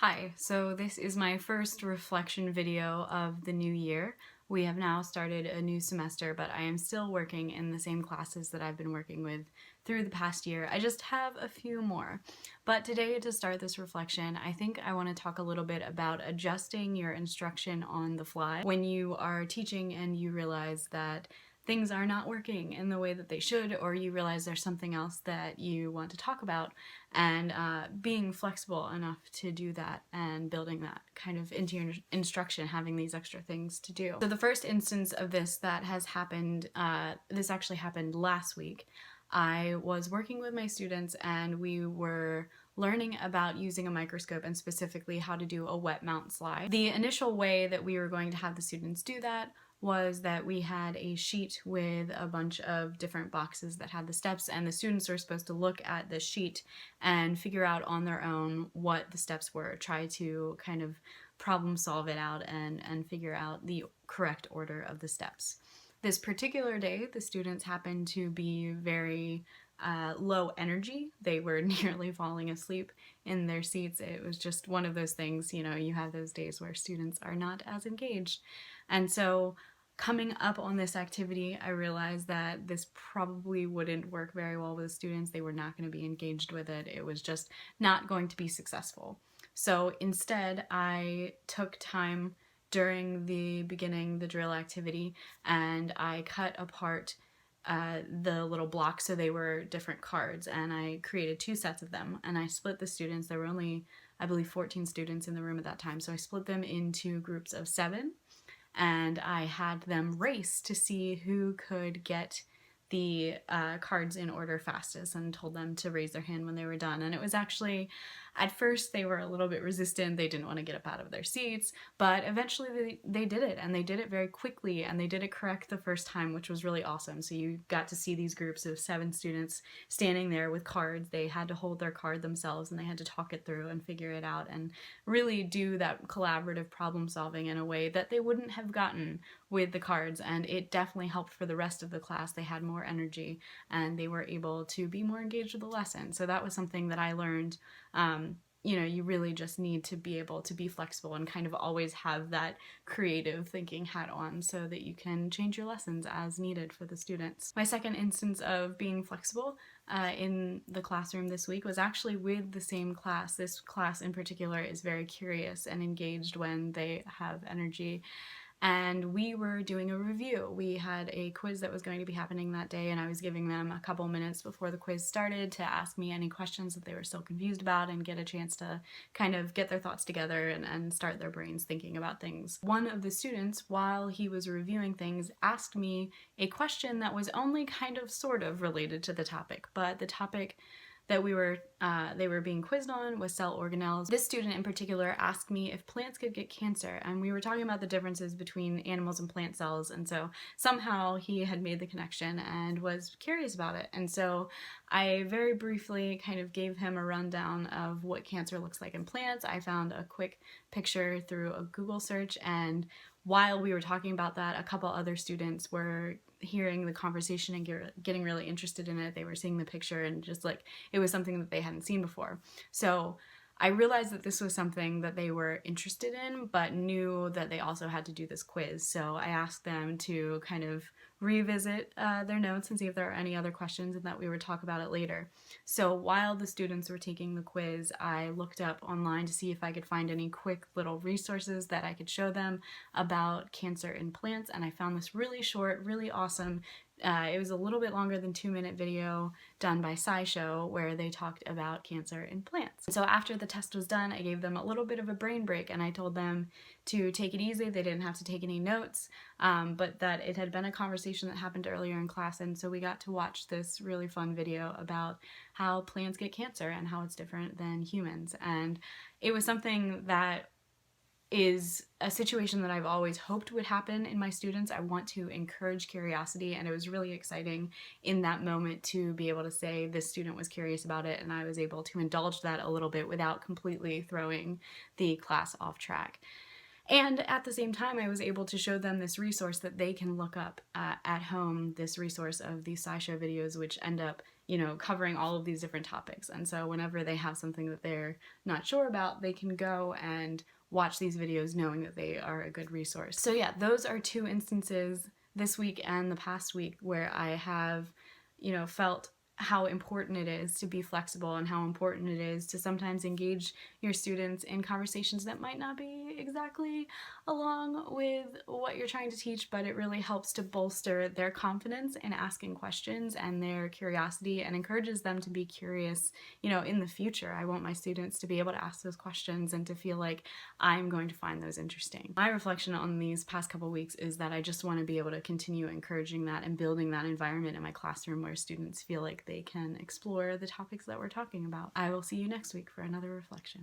Hi, so this is my first reflection video of the new year. We have now started a new semester, but I am still working in the same classes that I've been working with through the past year. I just have a few more. But today, to start this reflection, I think I want to talk a little bit about adjusting your instruction on the fly. When you are teaching and you realize that things are not working in the way that they should, or you realize there's something else that you want to talk about, and being flexible enough to do that and building that kind of into your instruction, having these extra things to do. So the first instance of this that has happened, this actually happened last week. I was working with my students and we were learning about using a microscope and specifically how to do a wet mount slide. The initial way that we were going to have the students do that was that we had a sheet with a bunch of different boxes that had the steps, and the students were supposed to look at the sheet and figure out on their own what the steps were, try to kind of problem solve it out and figure out the correct order of the steps. This particular day, the students happened to be very low energy. They were nearly falling asleep in their seats. It was just one of those things, you have those days where students are not as engaged. And so coming up on this activity, I realized that this probably wouldn't work very well with the students. They were not going to be engaged with it. It was just not going to be successful. So instead, I took time during the drill activity, and I cut apart the little blocks so they were different cards, and I created 2 sets of them, and I split the students. There were only, I believe, 14 students in the room at that time, so I split them into groups of 7, and I had them race to see who could get the cards in order fastest, and told them to raise their hand when they were done. And it was actually, at first they were a little bit resistant. They didn't want to get up out of their seats, but eventually they did it, and they did it very quickly, and they did it correct the first time, which was really awesome. So you got to see these groups of 7 students standing there with cards. They had to hold their card themselves, and they had to talk it through and figure it out and really do that collaborative problem solving in a way that they wouldn't have gotten with the cards. And it definitely helped for the rest of the class. They had more energy and they were able to be more engaged with the lesson. So that was something that I learned. You really just need to be able to be flexible and kind of always have that creative thinking hat on so that you can change your lessons as needed for the students. My second instance of being flexible in the classroom this week was actually with the same class. This class in particular is very curious and engaged when they have energy. And we were doing a review. We had a quiz that was going to be happening that day, and I was giving them a couple minutes before the quiz started to ask me any questions that they were still confused about and get a chance to kind of get their thoughts together and start their brains thinking about things. One of the students, while he was reviewing things, asked me a question that was only kind of sort of related to the topic, but the topic that they were being quizzed on was cell organelles. This student in particular asked me if plants could get cancer, and we were talking about the differences between animals and plant cells, and so somehow he had made the connection and was curious about it. And so I very briefly kind of gave him a rundown of what cancer looks like in plants. I found a quick picture through a Google search, and while we were talking about that, a couple other students were hearing the conversation and getting really interested in it. They were seeing the picture and just like, it was something that they hadn't seen before. So I realized that this was something that they were interested in, but knew that they also had to do this quiz. So I asked them to kind of revisit their notes and see if there are any other questions, and that we would talk about it later. So while the students were taking the quiz, I looked up online to see if I could find any quick little resources that I could show them about cancer in plants, and I found this really short, really awesome, it was a little bit longer than 2-minute video done by SciShow where they talked about cancer in plants. So after the test was done, I gave them a little bit of a brain break, and I told them to take it easy. They didn't have to take any notes, but that it had been a conversation that happened earlier in class, and so we got to watch this really fun video about how plants get cancer and how it's different than humans. And it was something that is a situation that I've always hoped would happen in my students. I want to encourage curiosity, and it was really exciting in that moment to be able to say this student was curious about it, and I was able to indulge that a little bit without completely throwing the class off track. And at the same time, I was able to show them this resource that they can look up at home, this resource of these SciShow videos, which end up you know, covering all of these different topics. And so whenever they have something that they're not sure about, they can go and watch these videos knowing that they are a good resource. So yeah, those are two instances this week and the past week where I have, you know, felt how important it is to be flexible and how important it is to sometimes engage your students in conversations that might not be exactly along with what you're trying to teach, but it really helps to bolster their confidence in asking questions and their curiosity, and encourages them to be curious, you know, in the future. I want my students to be able to ask those questions and to feel like I'm going to find those interesting. My reflection on these past couple weeks is that I just want to be able to continue encouraging that and building that environment in my classroom where students feel like they can explore the topics that we're talking about. I will see you next week for another reflection.